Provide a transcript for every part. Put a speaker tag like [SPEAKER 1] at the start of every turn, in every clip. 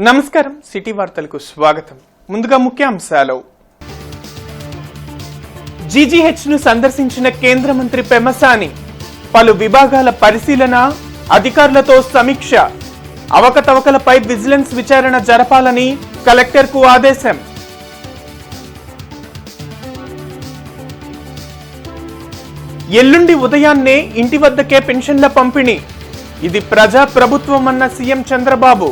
[SPEAKER 1] నమస్కారం సిటీ వార్తలకు స్వాగతం. ముందుగా ముఖ్యాంశాలు. జీజీహెచ్ ను సందర్శించిన కేంద్ర మంత్రి పెమ్మసాని పలు విభాగాల పరిశీలన, అధికారులతో సమీక్ష, అవకతవకలపై విజిలెన్స్ విచారణ జరపాలని కలెక్టర్కు ఆదేశం. ఎల్లుండి ఉదయాన్నే ఇంటి వద్దకే పెన్షన్ల పంపిణీ, ఇది ప్రజా ప్రభుత్వం అన్న సీఎం చంద్రబాబు.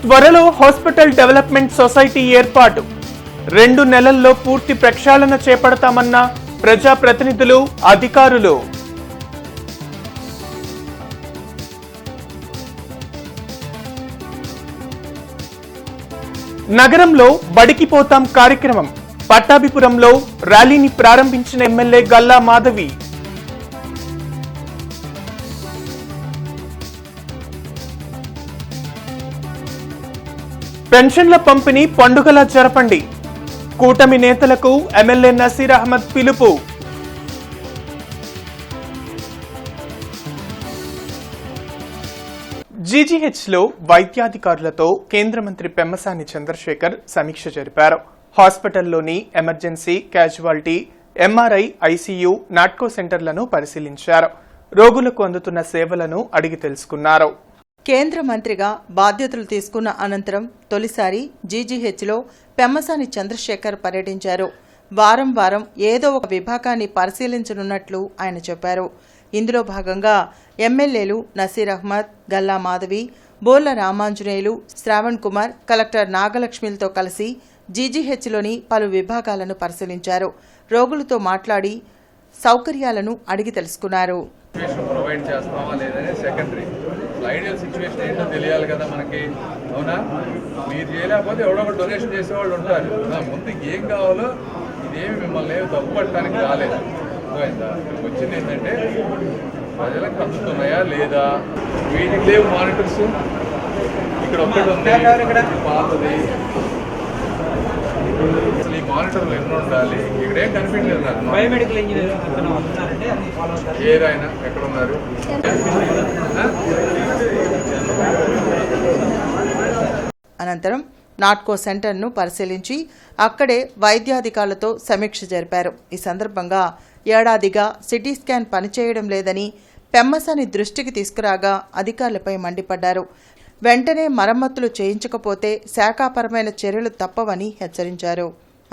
[SPEAKER 1] త్వరలో హాస్పిటల్ డెవలప్మెంట్ సొసైటీ ఏర్పాటు, 2 నెలల్లో పూర్తి ప్రక్షాళన చేపడతామన్న ప్రజాప్రతినిధులు, అధికారులు. నగరంలో బడికి పోతాం కార్యక్రమం, పట్టాభిపురంలో ర్యాలీని ప్రారంభించిన ఎమ్మెల్యే గల్లా మాధవి. పెన్షన్ల పంపిణీ పండుగలా జరపండి, కూటమి నేతలకు ఎమ్మెల్యే నసీర్ అహ్మద్ పిలుపు. జీజీహెచ్ లో వైద్యాధికారులతో కేంద్ర మంత్రి పెమ్మసాని చంద్రశేఖర్ సమీక్ష జరిపారు. హాస్పిటల్లోని emergency, casualty, MRI, ICU, Natco సెంటర్లను పరిశీలించారు. రోగులకు అందుతున్న సేవలను అడిగి తెలుసుకున్నారు.
[SPEAKER 2] కేంద్ర మంత్రిగా బాధ్యతలు తీసుకున్న అనంతరం తొలిసారి జీజీహెచ్లో పెమ్మసాని చంద్రశేఖర్ పర్యటించారు. వారం వారం ఏదో ఒక విభాగాన్ని పరిశీలించనున్నట్లు ఆయన చెప్పారు. ఇందులో భాగంగా ఎమ్మెల్యేలు నసీర్ అహ్మద్, గల్లా మాధవి, బోర్ల రామాంజనేయులు, శ్రావణ్ కుమార్, కలెక్టర్ నాగలక్ష్మిలతో కలిసి జీజీహెచ్లోని పలు విభాగాలను పరిశీలించారు. రోగులతో మాట్లాడి సౌకర్యాలను అడిగి తెలుసుకున్నారు.
[SPEAKER 3] ఐడియల్ సిచ్యువేషన్ ఏంటో తెలియాలి కదా మనకి, అవునా? మీరు చేయలేకపోతే ఎవడో ఒకటి డొనేషన్ చేసేవాళ్ళు ఉంటారు. ముందు ఏం కావాలో ఇదేమి మిమ్మల్ని ఏమి తప్పు పట్టడానికి రాలేదు. అర్థమైందా? వచ్చింది ఏంటంటే ప్రజలకు అందుతున్నాయా లేదా, వీటికి లేవు మానిటర్స్. ఇక్కడ ఒక్కటి ఉంది, పాతది. అసలు ఈ మానిటర్లు ఎన్ని ఉండాలి? ఇక్కడ ఏం కనిపించలేదు నాకు.
[SPEAKER 4] బయోమెడికల్ ఇంజనీర్
[SPEAKER 3] ఏరాయన ఎక్కడ ఉన్నారు?
[SPEAKER 2] అనంతరం నాట్కో సెంటర్ను పరిశీలించి అక్కడే వైద్యాధికారులతో సమీక్ష జరిపారు. ఈ సందర్భంగా ఏడాదిగా సిటీ స్కాన్ పనిచేయడం లేదని పెమ్మసాని దృష్టికి తీసుకురాగా అధికారులపై మండిపడ్డారు. వెంటనే మరమ్మతులు చేయించకపోతే శాఖాపరమైన చర్యలు తప్పవని హెచ్చరించారు.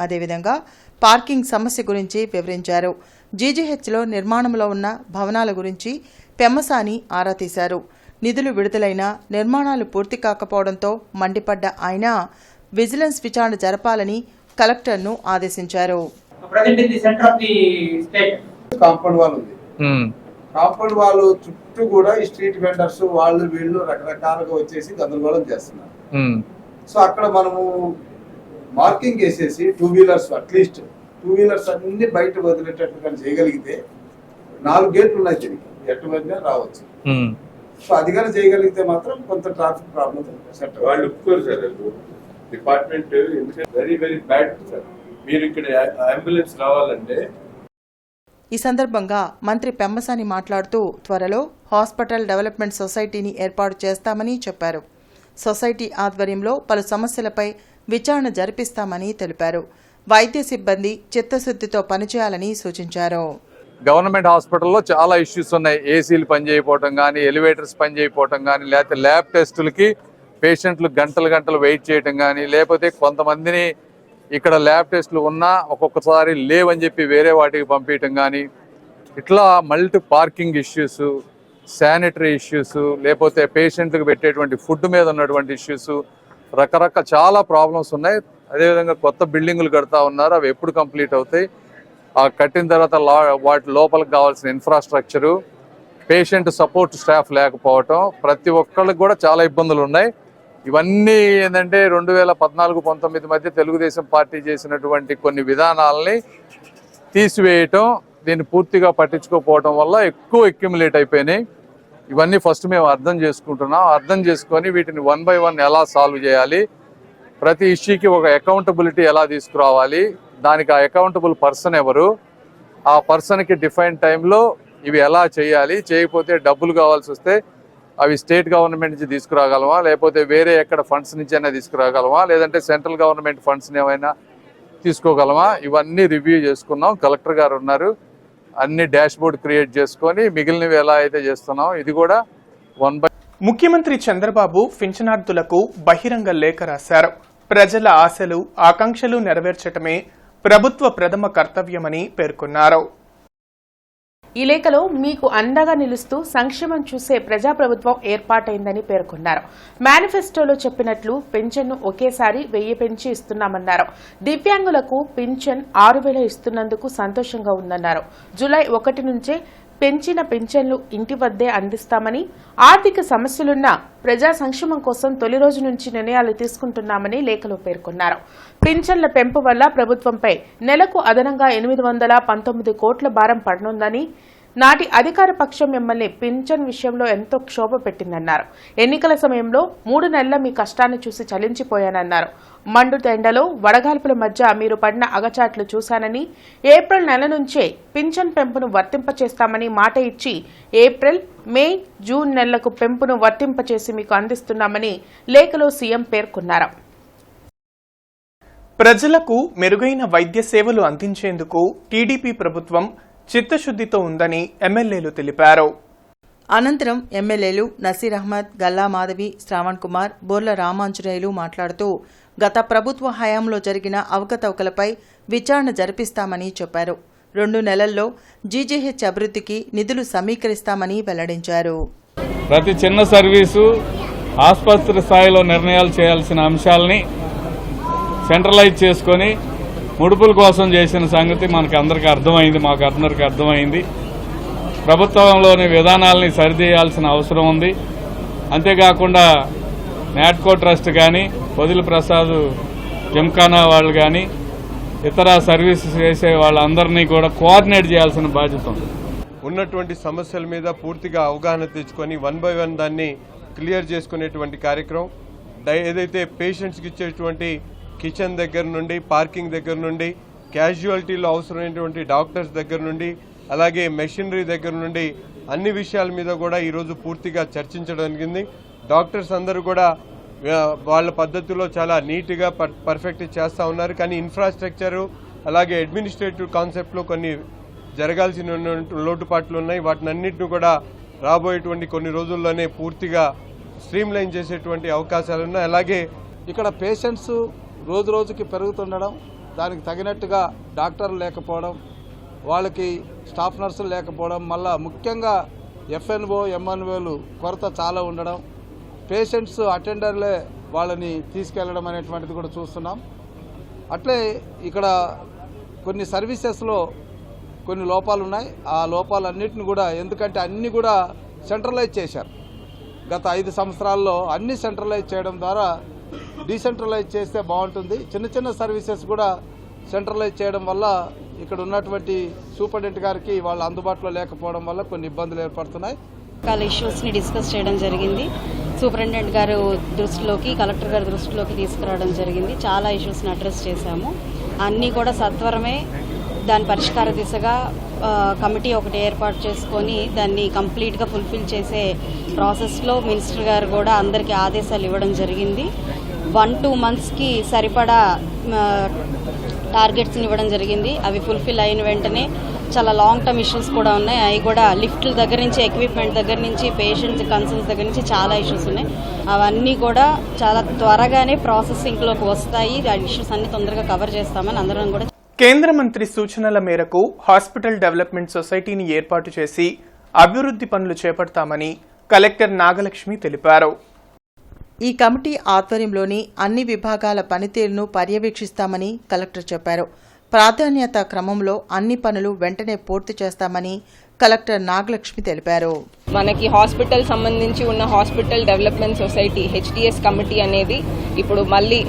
[SPEAKER 2] అదేవిధంగా పార్కింగ్ సమస్య గురించి వివరించారు. జీజీహెచ్లో నిర్మాణంలో ఉన్న భవనాల గురించి పెమ్మసాని ఆరా తీశారు. నిధులు విడుదలైన నిర్మాణాలు పూర్తి కాకపోవడంతో మండిపడ్డ ఆయన విజిలెన్స్ విచారణ జరపాలని కలెక్టర్ను ఆదేశించారు.
[SPEAKER 5] కాంపౌండ్ వాళ్ళు చుట్టూ కూడా ఈ స్ట్రీట్ వెండర్స్ వాళ్ళు వీళ్ళు రకరకాలుగా వచ్చేసి గందరగోళం చేస్తున్నారు. సో అక్కడ మనము మార్కింగ్ వేసేసి అట్లీస్ట్ టూ వీలర్స్ అన్ని బయట వదిలేటట్టుగా చేయగలిగితే 4 గేట్లు ఉన్నాయి, తిరిగి ఎటువంటి రావచ్చు. సో అది కానీ చేయగలిగితే మాత్రం కొంత ట్రాఫిక్ ప్రాబ్లమ్
[SPEAKER 6] వాళ్ళు ఒప్పుకోరు sir. Department very very bad sir. మీరు ఇక్కడ అంబులెన్స్ రావాలంటే.
[SPEAKER 2] ఈ సందర్భంగా మంత్రి పెమ్మసాని మాట్లాడుతూ త్వరలో హాస్పిటల్ డెవలప్మెంట్ సొసైటీని ఏర్పాటు చేస్తామని చెప్పారు. సొసైటీ ఆధ్వర్యంలో పలు సమస్యలపై విచారణ జరిపిస్తామని తెలిపారు. వైద్య సిబ్బంది చిత్తశుద్ధితో పనిచేయాలని సూచించారు.
[SPEAKER 3] గవర్నమెంట్ హాస్పిటల్లో చాలా ఇష్యూస్ ఉన్నాయి. ఏసీలు పనిచేయకపోవటం కానీ, ఎలివేటర్స్ పనిచేయకపోవటం కానీ, లేకపోతే ల్యాబ్ టెస్టులకి పేషెంట్లు గంటలు వెయిట్ చేయటం కానీ, లేకపోతే కొంతమందిని ఇక్కడ ల్యాబ్ టెస్టులు ఉన్నా ఒక్కొక్కసారి లేవని చెప్పి వేరే వాటికి పంపించడం కానీ, ఇట్లా multi parking issues, sanitary issues, లేకపోతే పేషెంట్లకు పెట్టేటువంటి ఫుడ్ మీద ఉన్నటువంటి ఇష్యూస్, రకరకాల చాలా ప్రాబ్లమ్స్ ఉన్నాయి. అదేవిధంగా కొత్త బిల్డింగులు కడతా ఉన్నారు, అవి ఎప్పుడు కంప్లీట్ అవుతాయి, ఆ కట్టిన తర్వాత వాటి లోపలికి కావాల్సిన ఇన్ఫ్రాస్ట్రక్చరు, పేషెంట్ సపోర్ట్ స్టాఫ్ లేకపోవటం, ప్రతి ఒక్కళ్ళకి కూడా చాలా ఇబ్బందులు ఉన్నాయి. ఇవన్నీ ఏంటంటే 2014-19 మధ్య తెలుగుదేశం పార్టీ చేసినటువంటి కొన్ని విధానాలని తీసివేయటం, దీన్ని పూర్తిగా పట్టించుకోకపోవటం వల్ల ఎక్కువ అక్యుములేట్ అయిపోయినాయి. ఇవన్నీ ఫస్ట్ మేము అర్థం చేసుకుంటున్నాం. అర్థం చేసుకొని వీటిని 1 by 1 ఎలా సాల్వ్ చేయాలి, ప్రతి ఇష్యూకి ఒక అకౌంటబిలిటీ ఎలా తీసుకురావాలి, దానికి ఆ అకౌంటబుల్ పర్సన్ ఎవరు, ఆ పర్సన్కి డిఫైన్ టైంలో ఇవి ఎలా చేయాలి, చేయకపోతే డబ్బులు కావాల్సి వస్తే అవి స్టేట్ గవర్నమెంట్ నుంచి తీసుకురాగలమా, లేకపోతే వేరే ఎక్కడ ఫండ్స్ నుంచి అయినా తీసుకురాగలమా, లేదంటే సెంట్రల్ గవర్నమెంట్ ఫండ్స్ని ఏమైనా తీసుకోగలమా, ఇవన్నీ రివ్యూ చేసుకున్నాం. కలెక్టర్ గారు ఉన్నారు, అన్ని డాష్ బోర్డ్ క్రియేట్ చేసుకొని మిగిలినవి ఎలా అయితే చేస్తున్నాం ఇది కూడా 1/.
[SPEAKER 1] ముఖ్యమంత్రి చంద్రబాబు పింఛనార్థులకు బహిరంగ లేఖ రాశారు. ప్రజల ఆశలు ఆకాంక్షలు నెరవేర్చటమే ప్రభుత్వ ప్రథమ కర్తవ్యమని పేర్కొన్నారు.
[SPEAKER 4] ఈ లేఖలో మీకు అండగా నిలుస్తూ సంక్షేమం చూసే ప్రజాప్రభుత్వం ఏర్పాటైందని పేర్కొన్నారు. మేనిఫెస్టోలో చెప్పినట్లు పింఛన్ను ఒకేసారి 1000 పెంచి ఇస్తున్నామన్నారు. దివ్యాంగులకు పింఛన్ 6000 ఇస్తున్నందుకు సంతోషంగా ఉందన్నారు. జూలై 1 నుంచే పెంచిన పింఛన్లు ఇంటి వద్దే అందిస్తామని, ఆర్థిక సమస్యలున్న ప్రజా సంక్షేమం కోసం తొలి రోజు నుంచి నిర్ణయాలు తీసుకుంటున్నామని లేఖలో పేర్కొన్నారు. పింఛన్ల పెంపు వల్ల ప్రభుత్వంపై నెలకు అదనంగా 819 కోట్ల భారం పడనుందని, నాటి అధికార పక్షం మిమ్మల్ని పింఛన్ విషయంలో ఎంతో క్షోభ పెట్టిందన్నారు. ఎన్నికల సమయంలో 3 నెలల మీ కష్టాన్ని చూసి చలించిపోయానన్నారు. మండు ఎండలో వడగాల్పుల మధ్య మీరు పడిన అగచాట్లు చూశానని, ఏప్రిల్ నెల నుంచే పింఛన్ పెంపును వర్తింపచేస్తామని మాట ఇచ్చి ఏప్రిల్, మే, జూన్ నెలలకు పెంపును వర్తింపచేసి మీకు అందిస్తున్నామని లేఖలో సీఎం పేర్కొన్నారు.
[SPEAKER 1] ప్రజలకు మెరుగైన వైద్య సేవలు అందించేందుకు టీడీపీ ప్రభుత్వం చిత్తశుద్దితో ఉందని ఎమ్మెల్యేలు తెలిపారు.
[SPEAKER 2] అనంతరం ఎమ్మెల్యేలు నసీర్ అహ్మద్, గల్లా మాధవి, శ్రావణ్ కుమార్, బోర్ల రామాంజనేయులు మాట్లాడుతూ గత ప్రభుత్వ హయాంలో జరిగిన అవకతవకలపై విచారణ జరిపిస్తామని చెప్పారు. 2 నెలల్లో జీజీహెచ్ అభివృద్ధికి నిధులు సమీకరిస్తామని వెల్లడించారు.
[SPEAKER 7] ప్రతి చిన్న సర్వీసు ఆసుపత్రి స్థాయిలో నిర్ణయాలు చేయాల్సిన అంశాలని సెంట్రలైజ్ చేసుకొని ముడుపుల కోసం చేసిన సంగతి మనకు అందరికీ అర్థమైంది, మాకు అందరికీ అర్థమైంది. ప్రభుత్వంలోని విధానాలని సరిచేయాల్సిన అవసరం ఉంది. అంతేకాకుండా నాట్కో ట్రస్ట్ కానీ, పొదిల ప్రసాద్ జిమ్ఖానా వాళ్ళు కానీ, ఇతర సర్వీసెస్ చేసే వాళ్ళందరినీ కూడా కోఆర్డినేట్ చేయాల్సిన బాధ్యత ఉంది.
[SPEAKER 8] ఉన్నటువంటి సమస్యల మీద పూర్తిగా అవగాహన తెచ్చుకొని 1 by 1 దాన్ని క్లియర్ చేసుకునేటువంటి కార్యక్రమం, ఏదైతే పేషెంట్స్కి ఇచ్చేటువంటి కిచెన్ దగ్గర నుండి, పార్కింగ్ దగ్గర నుండి, క్యాజువాలిటీలో అవసరమైనటువంటి డాక్టర్స్ దగ్గర నుండి, అలాగే మెషినరీ దగ్గర నుండి అన్ని విషయాల మీద కూడా ఈరోజు పూర్తిగా చర్చించడం జరిగింది. డాక్టర్స్ అందరూ కూడా వాళ్ళ పద్ధతిలో చాలా నీట్గా పర్ఫెక్ట్ చేస్తూ ఉన్నారు. కానీ ఇన్ఫ్రాస్ట్రక్చరు అలాగే అడ్మినిస్ట్రేటివ్ కాన్సెప్ట్లో కొన్ని జరగాల్సిన లోటుపాట్లు ఉన్నాయి. వాటిని అన్నింటినీ కూడా రాబోయేటువంటి కొన్ని రోజుల్లోనే పూర్తిగా స్ట్రీమ్ లైన్ చేసేటువంటి అవకాశాలు ఉన్నాయి. అలాగే
[SPEAKER 9] ఇక్కడ పేషెంట్స్ రోజు రోజుకి పెరుగుతుండడం, దానికి తగినట్టుగా డాక్టర్లు లేకపోవడం, వాళ్ళకి స్టాఫ్ నర్సులు లేకపోవడం, మళ్ళా ముఖ్యంగా ఎఫ్ఎన్ఓ, ఎంఎన్ఓలు కొరత చాలా ఉండడం, పేషెంట్స్ అటెండర్లే వాళ్ళని తీసుకెళ్లడం అనేటువంటిది కూడా చూస్తున్నాం. అట్లే ఇక్కడ కొన్ని సర్వీసెస్లో కొన్ని లోపాలు ఉన్నాయి. ఆ లోపాలన్నింటిని కూడా, ఎందుకంటే అన్నీ కూడా సెంట్రలైజ్ చేశారు. గత 5 సంవత్సరాల్లో అన్ని సెంట్రలైజ్ చేయడం ద్వారా డీసెంట్రలైజ్ చేస్తే బాగుంటుంది. చిన్న చిన్న సర్వీసెస్ కూడా సెంట్రలైజ్ చేయడం వల్ల ఇక్కడ ఉన్నటువంటి సూపరింటెండెంట్ గారికి వాళ్ళు అందుబాటులో లేకపోవడం వల్ల కొన్ని ఇబ్బందులు ఏర్పడుతున్నాయి.
[SPEAKER 10] రకాల ఇష్యూస్ని డిస్కస్ చేయడం జరిగింది. సూపరింటెండెంట్ గారు దృష్టిలోకి, కలెక్టర్ గారి దృష్టిలోకి తీసుకురావడం జరిగింది. చాలా ఇష్యూస్ని అడ్రస్ చేశాము. అన్నీ కూడా సత్వరమే దాని పరిష్కార దిశగా కమిటీ ఒకటి ఏర్పాటు చేసుకొని దాన్ని కంప్లీట్గా ఫుల్ఫిల్ చేసే ప్రాసెస్లో మినిస్టర్ గారు కూడా అందరికీ ఆదేశాలు ఇవ్వడం జరిగింది. 1-2 మంత్స్కి సరిపడా టార్గెట్స్ని ఇవ్వడం జరిగింది. అవి ఫుల్ఫిల్ అయిన వెంటనే చాలా లాంగ్ టర్మ్ ఇష్యూస్ కూడా ఉన్నాయి. అవి కూడా లిఫ్ట్ల దగ్గర నుంచి, ఎక్విప్మెంట్ దగ్గర నుంచి, పేషెంట్స్ కన్సర్న్స్ దగ్గర నుంచి చాలా ఇష్యూస్ ఉన్నాయి. అవన్నీ కూడా చాలా త్వరగానే ప్రాసెసింగ్లోకి వస్తాయి. ఆ ఇష్యూస్ అన్ని తొందరగా కవర్ చేస్తామని అందరం కూడా.
[SPEAKER 1] కేంద్ర మంత్రి సూచనల మేరకు హాస్పిటల్ డెవలప్మెంట్ సొసైటీని ఏర్పాటు చేసి అభివృద్ధి పనులు చేపడతామని కలెక్టర్ నాగలక్ష్మి తెలిపారు.
[SPEAKER 2] ఈ కమిటీ ఆధ్వర్యంలోని అన్ని విభాగాల పనితీరును పర్యవేక్షిస్తామని కలెక్టర్ చెప్పారు. ప్రాధాన్యత క్రమంలో అన్ని పనులు వెంటనే పూర్తి చేస్తామని కలెక్టర్ నాగలక్ష్మి తెలిపారు.
[SPEAKER 11] మనకి హాస్పిటల్ సంబంధించి ఉన్న hospital development society HDS committee అనేది ఇప్పుడు మళ్ళీ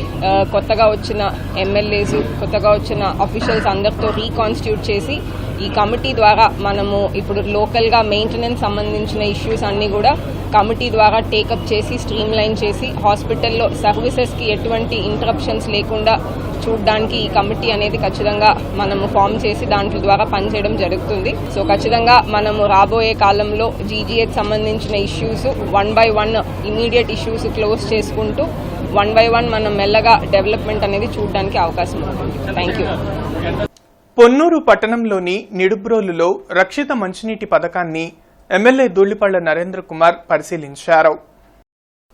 [SPEAKER 11] కొత్తగా వచ్చిన ఎమ్మెల్యేస్, కొత్తగా వచ్చిన ఆఫీషియల్స్ అందరితో రీకాన్స్టిట్యూట్ చేసి ఈ కమిటీ ద్వారా మనము ఇప్పుడు లోకల్గా మెయింటెనెన్స్ సంబంధించిన ఇష్యూస్ అన్నీ కూడా కమిటీ ద్వారా టేకప్ చేసి స్ట్రీమ్లైన్ చేసి హాస్పిటల్లో సర్వీసెస్కి ఎటువంటి ఇంటరప్షన్స్ లేకుండా చూడడానికి ఈ కమిటీ అనేది ఖచ్చితంగా మనము ఫామ్ చేసి దాంట్లో ద్వారా పనిచేయడం జరుగుతుంది. సో ఖచ్చితంగా మనము రాబోయే కాలంలో జీజీహెచ్ సంబంధించిన issues 1 by 1 immediate issues close చేసుకుంటూ 1 by 1 మనం మెల్లగా డెవలప్మెంట్ అనేది చూడడానికి అవకాశం ఉంటుంది. Thank you.
[SPEAKER 1] పొన్నూరు పట్టణంలోని నిడుబ్రోలులో రక్షిత మంచినీటి పథకాన్ని ఎమ్మెల్యే ధూళిపళ్ల నరేంద్ర కుమార్ పరిశీలించారు.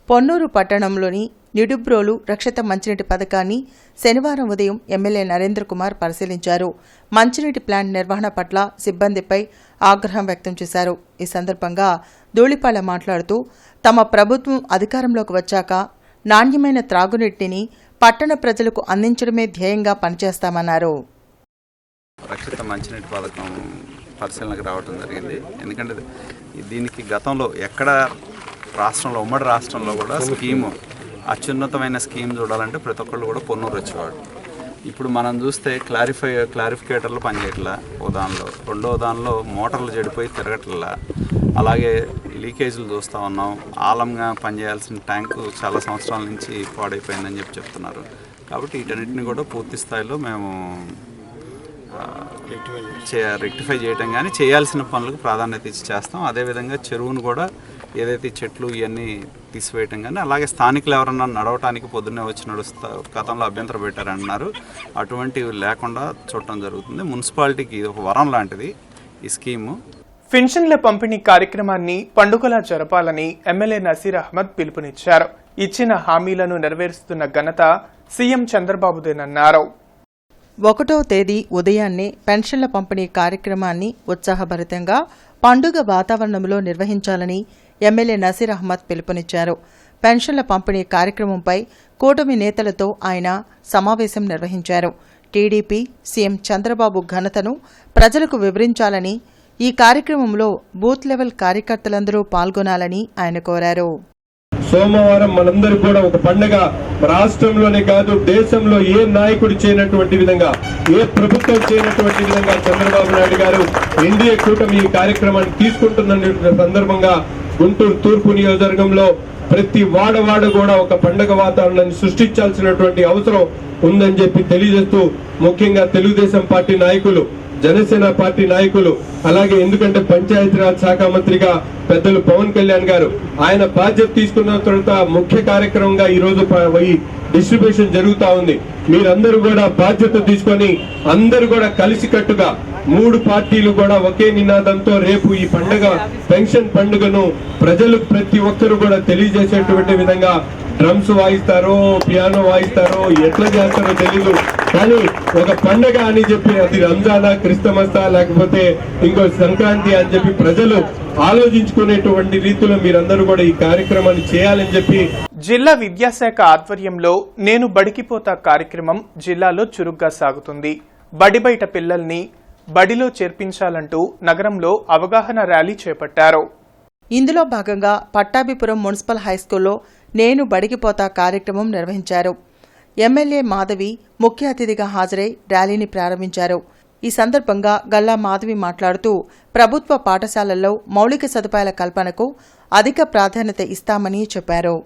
[SPEAKER 2] పొన్నూరు పట్టణంలోని నిడుబ్రోలు రక్షిత మంచినీటి పథకాన్ని శనివారం ఉదయం ఎమ్మెల్యే నరేంద్ర కుమార్ పరిశీలించారు. మంచినీటి ప్లాంట్ నిర్వహణ పట్ల సిబ్బందిపై ఆగ్రహం వ్యక్తం చేశారు. ఈ సందర్భంగా ధూళిపళ్ల మాట్లాడుతూ తమ ప్రభుత్వం అధికారంలోకి వచ్చాక నాణ్యమైన త్రాగునీటిని పట్టణ ప్రజలకు అందించడమే ధ్యేయంగా పనిచేస్తామన్నారు.
[SPEAKER 12] రక్షిత మంచినీటి పథకం పరిశీలనకు రావడం జరిగింది. ఎందుకంటే దీనికి గతంలో ఎక్కడ రాష్ట్రంలో ఉమ్మడి రాష్ట్రంలో కూడా స్కీము అత్యున్నతమైన స్కీమ్ చూడాలంటే ప్రతి ఒక్కళ్ళు కూడా పొన్నూరు వచ్చేవాడు. ఇప్పుడు మనం చూస్తే క్లారిఫికేటర్లు పనిచేయట్లా దానిలో, రెండో దానిలో మోటార్లు చెడిపోయి తిరగట్లా, అలాగే లీకేజీలు చూస్తూ ఉన్నాం. ఆలంగా పనిచేయాల్సిన ట్యాంకు చాలా సంవత్సరాల నుంచి పాడైపోయిందని చెప్తున్నారు. కాబట్టి వీటన్నిటిని కూడా పూర్తి స్థాయిలో మేము రెక్టిఫై చేయటం కానీ చేయాల్సిన పనులకు ప్రాధాన్యత ఇచ్చి చేస్తాం. అదేవిధంగా చెరువును కూడా ఏదైతే చెట్లు ఇవన్నీ తీసివేయటం కానీ, అలాగే స్థానికులు ఎవరన్నా నడవటానికి పొద్దున్నే వచ్చి గతంలో అభ్యంతరం పెట్టారంటున్నారు, అటువంటివి లేకుండా చూడటం జరుగుతుంది. మున్సిపాలిటీకి ఇది ఒక వరం లాంటిది ఈ స్కీము.
[SPEAKER 1] పెన్షన్ల పంపిణీ కార్యక్రమాన్ని పండుగలా జరపాలని ఎమ్మెల్యే నసీర్ అహ్మద్ పిలుపునిచ్చారు. ఇచ్చిన హామీలను నెరవేరుస్తున్న ఘనత సీఎం చంద్రబాబుదేనన్నారు.
[SPEAKER 2] 1వ తేదీ ఉదయాన్నే పెన్షన్ల పంపిణీ కార్యక్రమాన్ని ఉత్సాహభరితంగా పండుగ వాతావరణంలో నిర్వహించాలని ఎమ్మెల్యే నసీర్ అహ్మద్ పిలుపునిచ్చారు. పెన్షన్ల పంపిణీ కార్యక్రమంపై కూటమి నేతలతో ఆయన సమావేశం నిర్వహించారు. టీడీపీ సీఎం చంద్రబాబు ఘనతను ప్రజలకు వివరించాలని, ఈ కార్యక్రమంలో బూత్ లెవెల్ కార్యకర్తలందరూ పాల్గొనాలని ఆయన కోరారు.
[SPEAKER 8] సోమవారం మనందరూ కూడా ఒక పండుగ, రాష్ట్రంలోనే కాదు దేశంలో ఏ నాయకుడు చేయనటువంటి విధంగా, ఏ ప్రభుత్వం చేయనటువంటి విధంగా చంద్రబాబు నాయుడు గారు ఎన్డీఏ కూటమి ఈ కార్యక్రమాన్ని తీసుకుంటున్న సందర్భంగా గుంటూరు తూర్పు నియోజకవర్గంలో ప్రతి వాడవాడ కూడా ఒక పండుగ వాతావరణాన్ని సృష్టించాల్సినటువంటి అవసరం ఉందని చెప్పి తెలియజేస్తూ, ముఖ్యంగా తెలుగుదేశం పార్టీ నాయకులు, జనసేన పార్టీ నాయకులు, అలాగే ఎందుకంటే పంచాయతీరాజ్ శాఖ మంత్రిగా పెద్దలు పవన్ కళ్యాణ్ గారు ఆయన బాధ్యత తీసుకున్న తర్వాత ముఖ్య కార్యక్రమంగా ఈ రోజు ఈ డిస్ట్రిబ్యూషన్ జరుగుతా ఉంది. మీరందరూ కూడా బాధ్యత తీసుకొని అందరూ కూడా కలిసికట్టుగా 3 పార్టీలు కూడా ఒకే నినాదంతో రేపు ఈ పండుగ పెన్షన్ పండుగను ప్రజలు ప్రతి ఒక్కరు కూడా తెలియజేసేటువంటి విధంగా డ్రమ్స్ వాయిస్తారో, పియానో వాయిస్తారో, ఎట్లా చేస్తారో తెలీదు, కానీ ఒక పండుగ అని చెప్పి అది రంజానా, క్రిస్టమసా, లేకపోతే ఇంకో సంక్రాంతి అని చెప్పి ప్రజలు ఆలోచించుకునేటువంటి రీతిలో మీరందరూ కూడా ఈ కార్యక్రమాన్ని చేయాలని చెప్పి
[SPEAKER 1] జిల్లా విద్యాశాఖ ఆధ్వర్యంలో నేను బడికిపోతా కార్యక్రమం జిల్లాలో చురుగ్గా సాగుతుంది. బడి బయట పిల్లల్ని బడిలో చేర్పించాలంటూ నగరంలో అవగాహన ర్యాలీ చేపట్టారు.
[SPEAKER 2] ఇందులో భాగంగా పట్టాభిపురం మున్సిపల్ హైస్కూల్లో నేను బడికిపోతా కార్యక్రమం నిర్వహించారు. ఎమ్మెల్యే మాధవి ముఖ్య అతిథిగా హాజరై ర్యాలీని ప్రారంభించారు. ఈ సందర్భంగా గల్లా మాధవి మాట్లాడుతూ ప్రభుత్వ పాఠశాలల్లో మౌలిక సదుపాయాల కల్పనకు అధిక ప్రాధాన్యత ఇస్తామని చెప్పారు.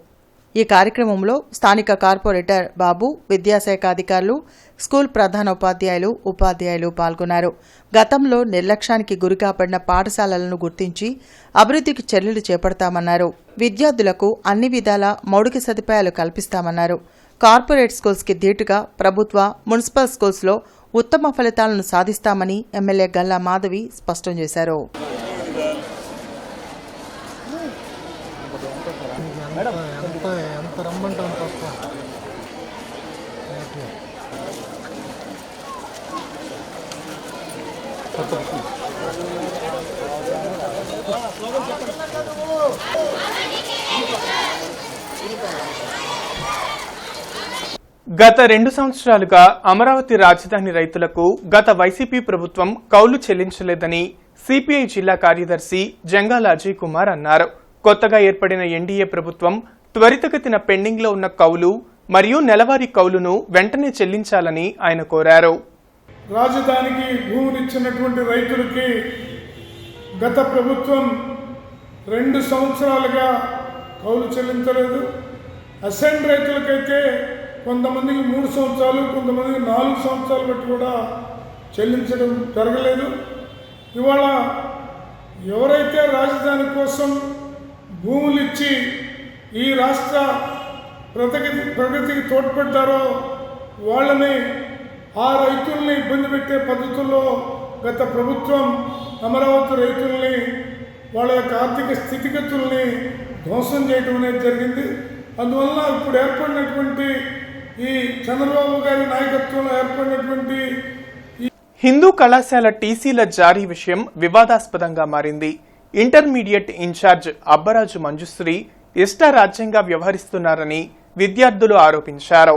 [SPEAKER 2] ఈ కార్యక్రమంలో స్థానిక కార్పొరేటర్ బాబు, విద్యాశాఖ అధికారులు, స్కూల్ ప్రధానోపాధ్యాయులు, ఉపాధ్యాయులు పాల్గొన్నారు. గతంలో నిర్లక్ష్యానికి గురికాపడిన పాఠశాలలను గుర్తించి అభివృద్ధికి చర్యలు చేపడతామన్నారు. విద్యార్థులకు అన్ని విధాల మౌలిక సదుపాయాలు కల్పిస్తామన్నారు. కార్పొరేట్ స్కూల్స్కి ధీటుగా ప్రభుత్వ, మున్సిపల్ స్కూల్స్లో ఉత్తమ ఫలితాలను సాధిస్తామని ఎమ్మెల్యే గల్లా మాధవి స్పష్టం చేశారు.
[SPEAKER 1] గత 2 సంవత్సరాలుగా అమరావతి రాజధాని రైతులకు గత వైసీపీ ప్రభుత్వం కౌలు చెల్లించలేదని సిపిఐ జిల్లా కార్యదర్శి జంగాల అజయ్ కుమార్ అన్నారు. కొత్తగా ఏర్పడిన ఎన్డీఏ ప్రభుత్వం త్వరితగతిన పెండింగ్లో ఉన్న కౌలు మరియు నెలవారీ కౌలును వెంటనే చెల్లించాలని ఆయన కోరారు.
[SPEAKER 13] రాజధానికి భూములు ఇచ్చినటువంటి రైతులకి గత ప్రభుత్వం 2 సంవత్సరాలుగా కౌలు చెల్లించలేదు. అసెంట్ రైతులకైతే కొంతమందికి 3 సంవత్సరాలు, కొంతమందికి 4 సంవత్సరాలు బట్టి కూడా చెల్లించడం జరగలేదు. ఇవాళ ఎవరైతే రాజధాని కోసం భూములు ఇచ్చి ఈ రాష్ట్ర ప్రగతికి తోడ్పడ్డారో వాళ్ళని, ఆ రైతుల్ని ఇబ్బంది పెట్టే పద్ధతుల్లో గత ప్రభుత్వం అమరావతి రైతుల్ని, వాళ్ళ యొక్క ఆర్థిక స్థితిగతుల్ని ధ్వంసం చేయడం అనేది జరిగింది. అందువల్ల ఇప్పుడు ఏర్పడినటువంటి ఈ చంద్రబాబు గారి నాయకత్వంలో ఏర్పడినటువంటి
[SPEAKER 1] హిందూ కళాశాల టీసీల జారీ విషయం వివాదాస్పదంగా మారింది. ఇంటర్మీడియట్ ఇన్ఛార్జ్ అబ్బరాజు మంజుశ్రీ ఇష్టారాజ్యంగా వ్యవహరిస్తున్నారని విద్యార్థులు ఆరోపించారు.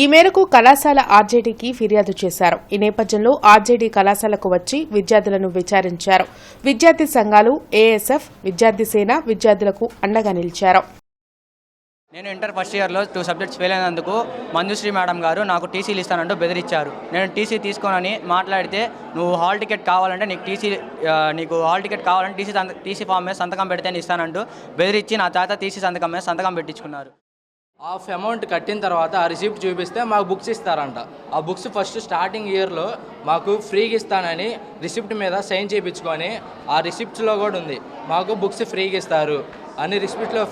[SPEAKER 4] ఈ మేరకు కళాశాల ఆర్జేడీకి ఫిర్యాదు చేశారు. ఈ నేపథ్యంలో ఆర్జేడీ కళాశాలకు వచ్చి విద్యార్థులను విచారించారు. విద్యార్థి సంఘాలు, ఏఎస్ఎఫ్, విద్యార్థి సేన విద్యార్థులకు అండగా నిలిచారు.
[SPEAKER 14] నేను ఇంటర్ ఫస్ట్ ఇయర్లో 2 సబ్జెక్ట్స్ ఫెయిల్ అయినందుకు మంజుశ్రీ మేడం గారు నాకు టీసీలు ఇస్తానంటూ బెదిరించారు. నేను టీసీ తీసుకోనని మాట్లాడితే, నువ్వు హాల్ టికెట్ కావాలంటే నీకు హాల్ టికెట్ కావాలంటే టీసీ ఫామ్ మీద సంతకం పెడితే నేను ఇస్తానంటూ బెదిరించి నా తాత టీసీ సంతకం మీద సంతకం పెట్టించుకున్నారు.
[SPEAKER 15] హాఫ్ అమౌంట్ కట్టిన తర్వాత ఆ రిసిప్ట్ చూపిస్తే మాకు బుక్స్ ఇస్తారంట. ఆ బుక్స్ ఫస్ట్ స్టార్టింగ్ ఇయర్లో మాకు ఫ్రీగా ఇస్తానని రిసిప్ట్ మీద సైన్ చేయించుకొని, ఆ రిసిప్ట్స్లో కూడా ఉంది మాకు బుక్స్ ఫ్రీగా ఇస్తారు అని రిసిప్ట్లో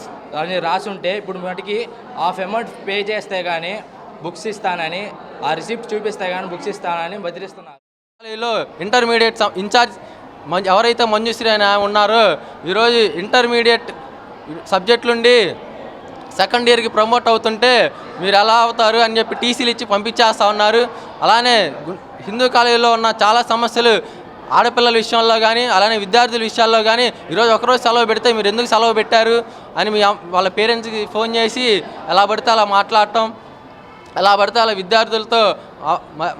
[SPEAKER 15] అని రాసి ఉంటే, ఇప్పుడు మటుకి హాఫ్ అమౌంట్ పే చేస్తే కానీ బుక్స్ ఇస్తానని, ఆ రిసిప్ట్ చూపిస్తే కానీ బుక్స్ ఇస్తానని బెదిరిస్తున్నారు.
[SPEAKER 16] ఇంటర్మీడియట్ ఇన్ఛార్జ్ ఎవరైతే మంజుశ్రీ అని ఉన్నారో, ఈరోజు ఇంటర్మీడియట్ సబ్జెక్టులుండి సెకండ్ ఇయర్కి ప్రమోట్ అవుతుంటే మీరు ఎలా అవుతారు అని చెప్పి టీసీలు ఇచ్చి పంపించేస్తూ ఉన్నారు. అలానే హిందూ కాలేజీలో ఉన్న చాలా సమస్యలు ఆడపిల్లల విషయంలో కానీ, అలానే విద్యార్థుల విషయాల్లో కానీ, ఈరోజు ఒకరోజు సెలవు పెడితే మీరు ఎందుకు సెలవు పెట్టారు అని వాళ్ళ పేరెంట్స్కి ఫోన్ చేసి ఎలా పడితే అలా మాట్లాడటం, ఎలా పడితే అలా విద్యార్థులతో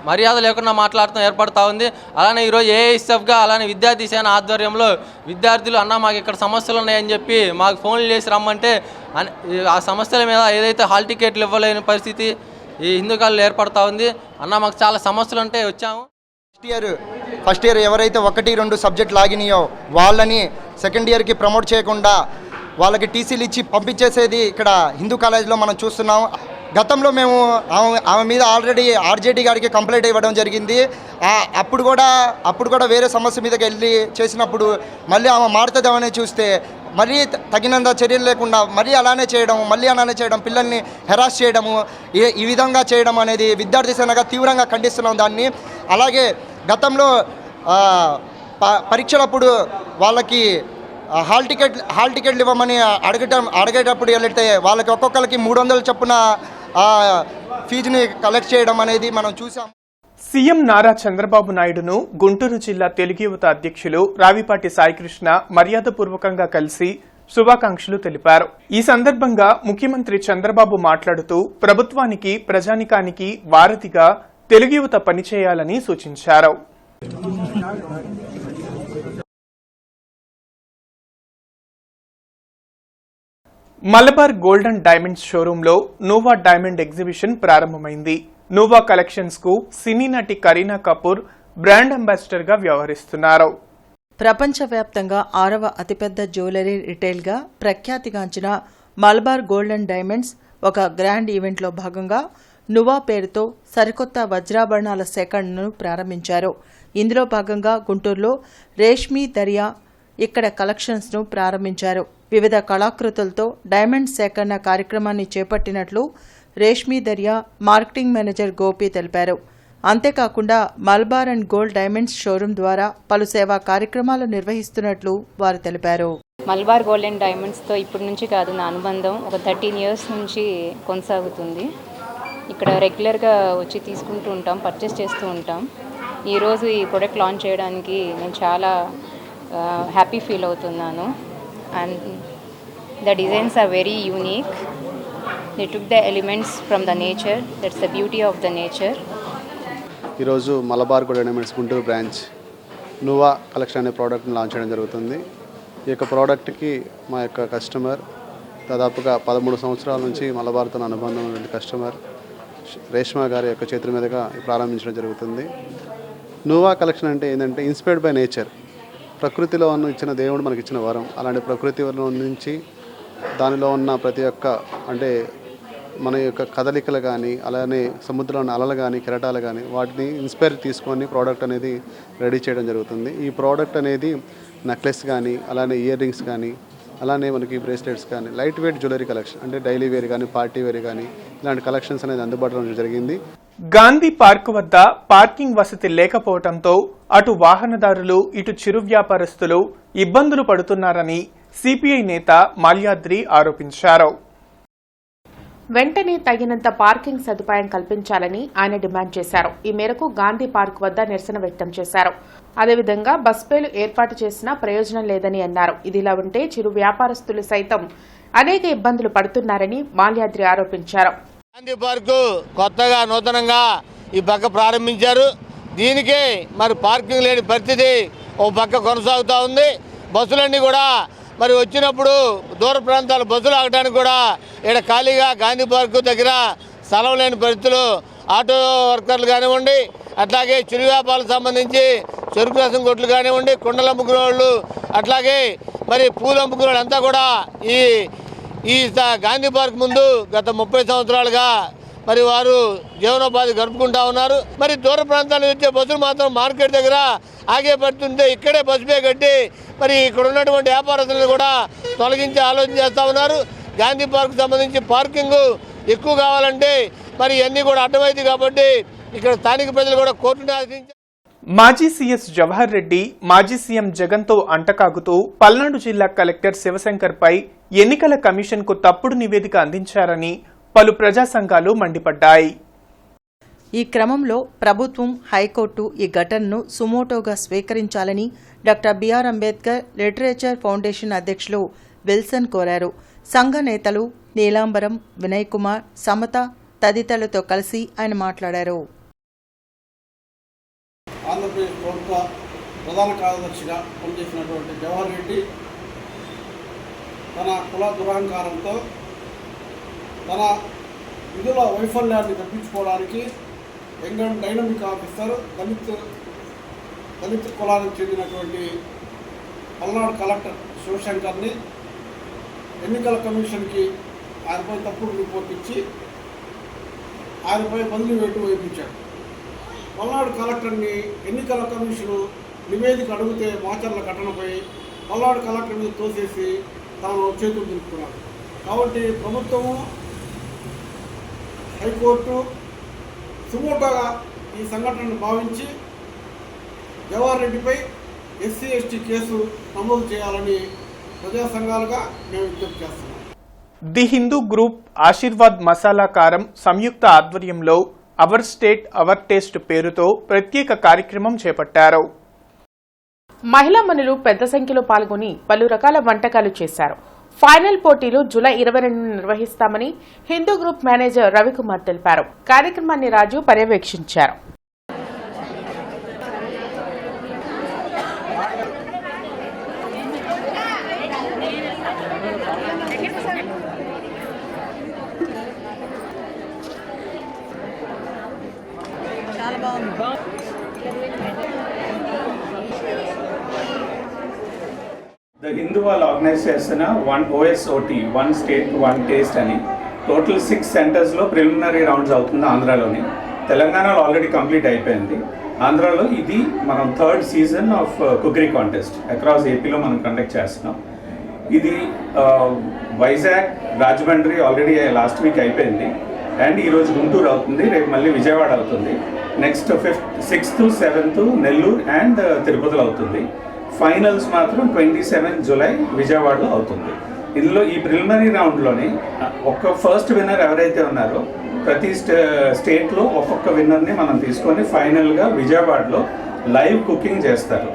[SPEAKER 16] మర్యాద లేకుండా మాట్లాడటం ఏర్పడుతూ ఉంది. అలానే ఈరోజు ఏఎస్ఎఫ్గా, అలానే విద్యార్థి సేన ఆధ్వర్యంలో విద్యార్థులు అన్న మాకు ఇక్కడ సమస్యలు ఉన్నాయని చెప్పి మాకు ఫోన్లు చేసి రమ్మంటే, ఆ సమస్యల మీద ఏదైతే హాల్ టికెట్లు ఇవ్వలేని పరిస్థితి ఈ హిందూ కాలేజీలో ఏర్పడుతూ ఉంది. అన్న మాకు చాలా సమస్యలు ఉంటే వచ్చాము.
[SPEAKER 17] ఫస్ట్ ఇయర్ ఎవరైతే 1-2 సబ్జెక్ట్ లాగినాయో వాళ్ళని సెకండ్ ఇయర్కి ప్రమోట్ చేయకుండా వాళ్ళకి టీసీలు ఇచ్చి పంపించేసేది ఇక్కడ హిందూ కాలేజీలో మనం చూస్తున్నాం. గతంలో మేము ఆమె మీద ఆల్రెడీ ఆర్జేడీ గారికి కంప్లైంట్ ఇవ్వడం జరిగింది. అప్పుడు కూడా వేరే సమస్య మీదకి వెళ్ళి చేసినప్పుడు మళ్ళీ ఆమె మారుతుందేమని చూస్తే మరీ తగినంత చర్యలు లేకుండా మళ్ళీ అలానే చేయడం, పిల్లల్ని హెరాస్ చేయడము, ఈ విధంగా చేయడం అనేది విద్యార్థి సేనగా తీవ్రంగా ఖండిస్తున్నాం దాన్ని. అలాగే గతంలో పరీక్షలప్పుడు వాళ్ళకి హాల్ టికెట్లు ఇవ్వమని అడిగేటప్పుడు వెళ్తే వాళ్ళకి ఒక్కొక్కరికి 300 చొప్పున ఫీజుని కలెక్ట్ చేయడం అనేది మనం చూసాం.
[SPEAKER 1] సీఎం నారా చంద్రబాబు నాయుడును గుంటూరు జిల్లా తెలుగు యువత అధ్యక్షులు రావిపాటి సాయికృష్ణ మర్యాదపూర్వకంగా కలిసి శుభాకాంక్షలు తెలిపారు. ఈ సందర్భంగా ముఖ్యమంత్రి చంద్రబాబు మాట్లాడుతూ ప్రభుత్వానికి, ప్రజానికానికి వారధిగా తెలుగు యువత పనిచేయాలని సూచించారు. మలబార్ గోల్డ్ అండ్ డైమండ్స్ షోరూంలో నోవా డైమండ్ ఎగ్జిబిషన్ ప్రారంభమైంది. నోవా కలెక్షన్స్ కు సినీ నటి కరీనా కపూర్ బ్రాండ్ అంబాసిడర్ గా వ్యవహరిస్తున్నారు.
[SPEAKER 2] ప్రపంచవ్యాప్తంగా 6వ అతిపెద్ద జ్యువెలరీ రిటైల్గా ప్రఖ్యాతిగాంచిన మలబార్ గోల్డ్ అండ్ డైమండ్స్ ఒక గ్రాండ్ ఈవెంట్లో భాగంగా నువా పేరుతో సరికొత్త వజ్రాభరణాల సేకరణను ప్రారంభించారు. ఇందులో భాగంగా గుంటూరులో రేష్మీ దరియా ఇక్కడ కలెక్షన్స్ను ప్రారంభించారు. వివిధ కళాకృతులతో డైమండ్ సేకరణ కార్యక్రమాన్ని చేపట్టినట్లు రేష్మీ దరియా మార్కెటింగ్ మేనేజర్ గోపి తెలిపారు. అంతేకాకుండా Malabar and gold diamonds showroom ద్వారా పలు సేవా కార్యక్రమాలు నిర్వహిస్తున్నట్లు వారు తెలిపారు.
[SPEAKER 10] మలబార్ గోల్డ్ అండ్ డైమండ్స్తో ఇప్పటి నుంచి కాదు, నా అనుబంధం ఒక 13 years నుంచి కొనసాగుతుంది. ఇక్కడ రెగ్యులర్గా వచ్చి తీసుకుంటూ ఉంటాం, పర్చేస్ చేస్తూ ఉంటాం. ఈరోజు ఈ ప్రోడక్ట్ లాంచ్ చేయడానికి నేను చాలా హ్యాపీ ఫీల్ అవుతున్నాను. And the designs are very unique. They took the elements from the nature. That's the beauty of the nature.
[SPEAKER 18] ఈరోజు Malabar gold diamonds Guntur branch నువా కలెక్షన్ అనే ప్రోడక్ట్ని లాంచ్ చేయడం జరుగుతుంది. ఈ యొక్క ప్రోడక్ట్కి మా యొక్క కస్టమర్ దాదాపుగా 13 సంవత్సరాల నుంచి మలబార్తో అనుబంధం ఉన్న కస్టమర్. రేష్మా గారి యొక్క చేతుల మీదుగా ప్రారంభించడం జరుగుతుంది. నువా కలెక్షన్ అంటే ఏంటంటే ఇన్స్పైర్డ్ బై నేచర్, ప్రకృతిలో ఉన్న ఇచ్చిన దేవుడు మనకి ఇచ్చిన వరం. అలాంటి ప్రకృతిలో నుంచి దానిలో ఉన్న ప్రతి ఒక్క అంటే మన యొక్క కదలికలు కానీ, అలానే సముద్రంలో అలలు కానీ, కెరటాలు కానీ వాటిని ఇన్స్పైర్ తీసుకొని ప్రోడక్ట్ అనేది రెడీ చేయడం జరుగుతుంది. ఈ ప్రోడక్ట్ అనేది నెక్లెస్ కానీ, అలానే ఇయర్ రింగ్స్ కానీ, అలానే మనకి బ్రేస్లెట్స్ కానీ, లైట్ వెయిట్ జ్యువెలరీ కలెక్షన్ అంటే డైలీ వేర్ కానీ, పార్టీ వేర్ కానీ ఇలాంటి కలెక్షన్స్ అనేది అందుబాటులో ఉండడం జరిగింది.
[SPEAKER 1] గాంధీ పార్క్ వద్ద పార్కింగ్ వసతి లేకపోవడంతో అటు వాహనదారులు, ఇటు చిరు వ్యాపారస్తులు ఇబ్బందులు పడుతున్నారని సిపిఐ నేత మాల్యాద్రి ఆరోపించారు.
[SPEAKER 4] వెంటనే తగినంత పార్కింగ్ సదుపాయం కల్పించాలని ఆయన డిమాండ్ చేశారు. ఈ మేరకు గాంధీ పార్క్ వద్ద నిరసన వ్యక్తం చేశారు. అదేవిధంగా బస్పేలు ఏర్పాటు చేసినా ప్రయోజనం లేదని అన్నారు. ఇదిలా ఉంటే చిరు వ్యాపారస్తులు సైతం అనేక ఇబ్బందులు పడుతున్నారని మాల్యాద్రి ఆరోపించారు.
[SPEAKER 19] గాంధీ పార్కు కొత్తగా నూతనంగా ఈ పక్క ప్రారంభించారు. దీనికే మరి పార్కింగ్ లేని పరిస్థితి ఓ పక్క కొనసాగుతూ ఉంది. బస్సులన్నీ కూడా మరి వచ్చినప్పుడు దూర ప్రాంతాల బస్సులు ఆగడానికి కూడా ఇక్కడ ఖాళీగా గాంధీ పార్కు దగ్గర స్థలం లేని పరిస్థితులు ఆటో వర్కర్లు కానివ్వండి, అట్లాగే చిరు వ్యాపారాలకు సంబంధించి చెరుకు రసం కొట్లు కానివ్వండి, కుండలు అమ్ముకునే వాళ్ళు, అట్లాగే మరి పూలు అమ్ముకునే వాళ్ళు అంతా కూడా ఈ గాంధీ పార్క్ ముందు గత 30 సంవత్సరాలుగా మరి వారు జీవనోపాధి గడుపుకుంటా ఉన్నారు. మరి దూర ప్రాంతాల వచ్చే బస్సులు మాత్రం మార్కెట్ దగ్గర ఆగే పడుతుంటే ఇక్కడే బస్సు పే కట్టి మరి ఇక్కడ ఉన్నటువంటి వ్యాపారస్తులను కూడా తొలగించే ఆలోచన చేస్తూ ఉన్నారు. గాంధీ పార్క్ సంబంధించి పార్కింగ్ ఎక్కువ కావాలంటే మరి ఇవన్నీ కూడా అడ్డమైంది కాబట్టి ఇక్కడ స్థానిక ప్రజలు కూడా కోర్టుని ఆశ్రయించారు.
[SPEAKER 1] మాజీ సీఎస్ జవహర్ రెడ్డి మాజీ సీఎం జగన్తో అంటకాగుతూ పల్నాడు జిల్లా కలెక్టర్ శివశంకర్ పై ఎన్నికల కమిషన్ కు తప్పుడు నివేదిక అందించారని పలు ప్రజా సంఘాలు మండిపడ్డాయి.
[SPEAKER 2] ఈ క్రమంలో ప్రభుత్వం, హైకోర్టు ఈ ఘటనను సుమోటోగా స్వీకరించాలని doctor BR Ambedkar literature foundation అధ్యక్షులు విల్సన్ కోరారు. సంఘ నేతలు నీలాంబరం, వినయ్ కుమార్, సమత తదితరులతో కలిసి ఆయన మాట్లాడారు.
[SPEAKER 20] ఆంధ్రప్రదేశ్ ప్రభుత్వ ప్రధాన కార్యదర్శిగా పనిచేసినటువంటి జవహర్ రెడ్డి తన కుల దురహంకారంతో తన విధుల వైఫల్యాన్ని తప్పించుకోవడానికి యంగ్ డైనమిక్ ఆఫీసర్ దళిత కులానికి చెందినటువంటి పల్నాడు కలెక్టర్ శివశంకర్ని ఎన్నికల కమిషన్కి ఆయనపై తప్పుడు రిపోర్ట్ ఇచ్చి ఆయనపై బదిలీ వేటు వేయించాడు. పల్నాడు కలెక్టర్ని ఎన్నికల కమిషను నివేదిక అడిగితే మాచర్ల ఘటనపై పల్నాడు కలెక్టర్ మీద తోసేసి తాను చేతులు దులుపుకున్నాడు. కాబట్టి ప్రభుత్వము, హైకోర్టు సుమోటోగా ఈ సంఘటనను భావించి జవహర్ రెడ్డిపై ఎస్సీ ఎస్టీ కేసు నమోదు చేయాలని ప్రజా సంఘాలుగా మేము విజ్ఞప్తి చేస్తున్నాం.
[SPEAKER 1] ది హిందూ గ్రూప్ ఆశీర్వాద్ మసాలా కారం సంయుక్త ఆధ్వర్యంలో అవర్ స్టేట్ అవర్ టేస్ట్ పేరుతో ప్రత్యేక కార్యక్రమం చేపట్టారు.
[SPEAKER 4] మహిళా మనులు పెద్ద సంఖ్యలో పాల్గొని పలు రకాల వంటకాలు చేశారు. ఫైనల్ పోటీలు జూలై 22న నిర్వహిస్తామని హిందూ గ్రూప్ మేనేజర్ రవికుమార్ తెలిపారు. కార్యక్రమాన్ని రాజు పర్యవేక్షించారు.
[SPEAKER 21] The Hindu వాళ్ళు ఆర్గనైజ్ చేస్తున్న OSOT, one state one taste అని టోటల్ 6 సెంటర్స్లో ప్రిలిమినరీ రౌండ్స్ అవుతుంది. ఆంధ్రాలోని, తెలంగాణలో ఆల్రెడీ కంప్లీట్ అయిపోయింది. ఆంధ్రాలో ఇది మనం 3rd season of cookery contest across ఏపీలో మనం కండక్ట్ చేస్తున్నాం. ఇది Vizag, Rajahmundry already last week అయిపోయింది అండ్ ఈరోజు గుంటూరు అవుతుంది, రేపు మళ్ళీ విజయవాడ అవుతుంది. Next 5th, 6th, 7th Nellore and తిరుపతిలో అవుతుంది. ఫైనల్స్ మాత్రం 27 జూలై విజయవాడలో అవుతుంది. ఇందులో ఈ ప్రిలిమినరీ రౌండ్లోని ఒక్క ఫస్ట్ విన్నర్ ఎవరైతే ఉన్నారో ప్రతి స్టేట్లో ఒక్కొక్క విన్నర్ని మనం తీసుకొని ఫైనల్గా విజయవాడలో లైవ్ కుకింగ్ చేస్తారు.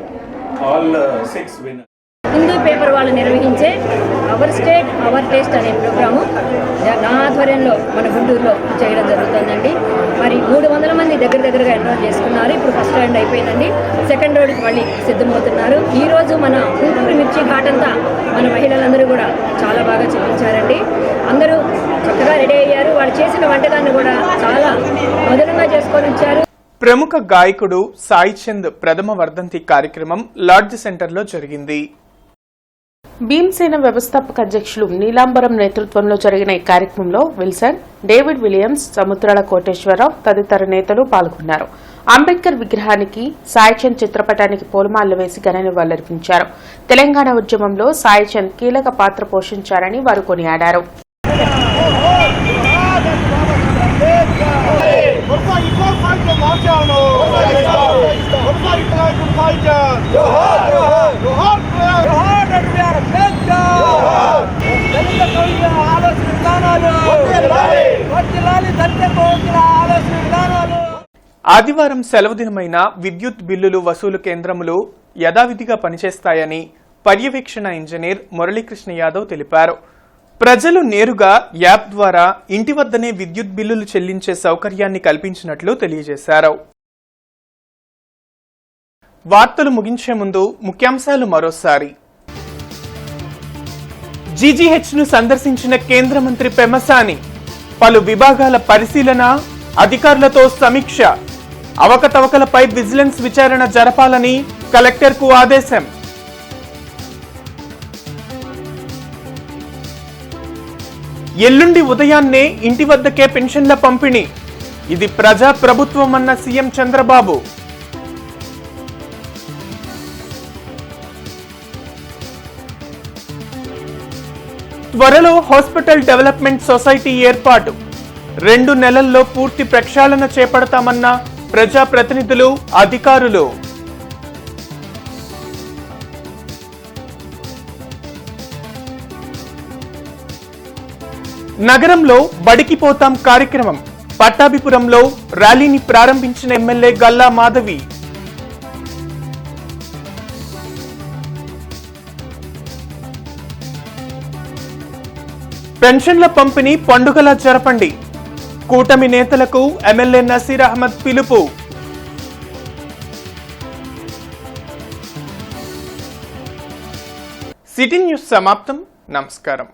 [SPEAKER 21] All 6 winner.
[SPEAKER 22] హిందూ పేపర్ వాళ్ళు నిర్వహించే అవర్ స్టేట్ అవర్ టేస్ట్ అనే ప్రోగ్రాము నా ఆధ్వర్యంలో మన గుంటూరులో చేయడం జరుగుతుందండి. మరి 300 మంది దగ్గరగా ఎన్రోల్ చేసుకున్నారు. ఇప్పుడు ఫస్ట్ రౌండ్ అయిపోయిందండి. సెకండ్ రౌండ్కి మళ్ళీ సిద్ధమవుతున్నారు. ఈరోజు మన గుంటూరు మిర్చి ఘాట్ అంతా మన మహిళలందరూ కూడా చాలా బాగా చూపించారండి. అందరూ చక్కగా రెడీ అయ్యారు. వాళ్ళు చేసిన వంటకాన్ని కూడా చాలా మధురంగా చేసుకొని వచ్చారు.
[SPEAKER 1] ప్రముఖ గాయకుడు సాయి చంద్ ప్రథమ వర్ధంతి కార్యక్రమం లాడ్జ్ సెంటర్లో జరిగింది.
[SPEAKER 4] భీమసేన వ్యవస్థాపక అధ్యక్షులు నీలాంబరం నేతృత్వంలో జరిగిన ఈ కార్యక్రమంలో విల్సన్, డేవిడ్ విలియమ్స్, సముద్రాల కోటేశ్వరరావు తదితర నేతలు పాల్గొన్నారు. అంబేద్కర్ విగ్రహానికి సాయిచంద్ చిత్రపటానికి పూలమాలలు వేసి ఘన నివాళులర్పించారు. తెలంగాణ ఉద్యమంలో సాయిచంద్ కీలక పాత్ర పోషించారని వారు కొనియాడారు.
[SPEAKER 1] ఆదివారం సెలవు దినమైన విద్యుత్ బిల్లులు వసూలు కేంద్రములు యథావిధిగా పనిచేస్తాయని పర్యవేక్షణ ఇంజనీర్ మురళీకృష్ణ యాదవ్ తెలిపారు. ప్రజలు నేరుగా యాప్ ద్వారా ఇంటి వద్దనే విద్యుత్ బిల్లులు చెల్లించే సౌకర్యాన్ని కల్పించినట్లు తెలియజేశారు. వార్తలు ముగించే ముందు ముఖ్యాంశాలు మరోసారి. జీజీహెచ్ను సందర్శించిన కేంద్ర మంత్రి పెమ్మసాని పలు విభాగాల పరిశీలన, అధికారులతో సమీక్ష. అవకతవకలపై విజిలెన్స్ విచారణ జరపాలని కలెక్టర్కు ఆదేశం. ఎల్లుండి ఉదయాన్నే ఇంటి వద్దకే పెన్షన్ల పంపిణీ. ఇది ప్రజా ప్రభుత్వమన్న సీఎం చంద్రబాబు. త్వరలో హాస్పిటల్ డెవలప్మెంట్ సొసైటీ ఏర్పాటు. 2 నెలల్లో పూర్తి ప్రక్షాళన చేపడతామన్న ప్రజాప్రతినిధులు, అధికారులు. నగరంలో బడికి పోతాం కార్యక్రమం. పట్టాభిపురంలో ర్యాలీని ప్రారంభించిన ఎమ్మెల్యే గల్లా మాధవి. పెన్షన్ల పంపిణీ పండుగలా జరపండి. కూటమి నేతలకు ఎమ్మెల్యే నసీర్ అహ్మద్ పిలుపు. సిటీ న్యూస్ సమాప్తం. నమస్కారం.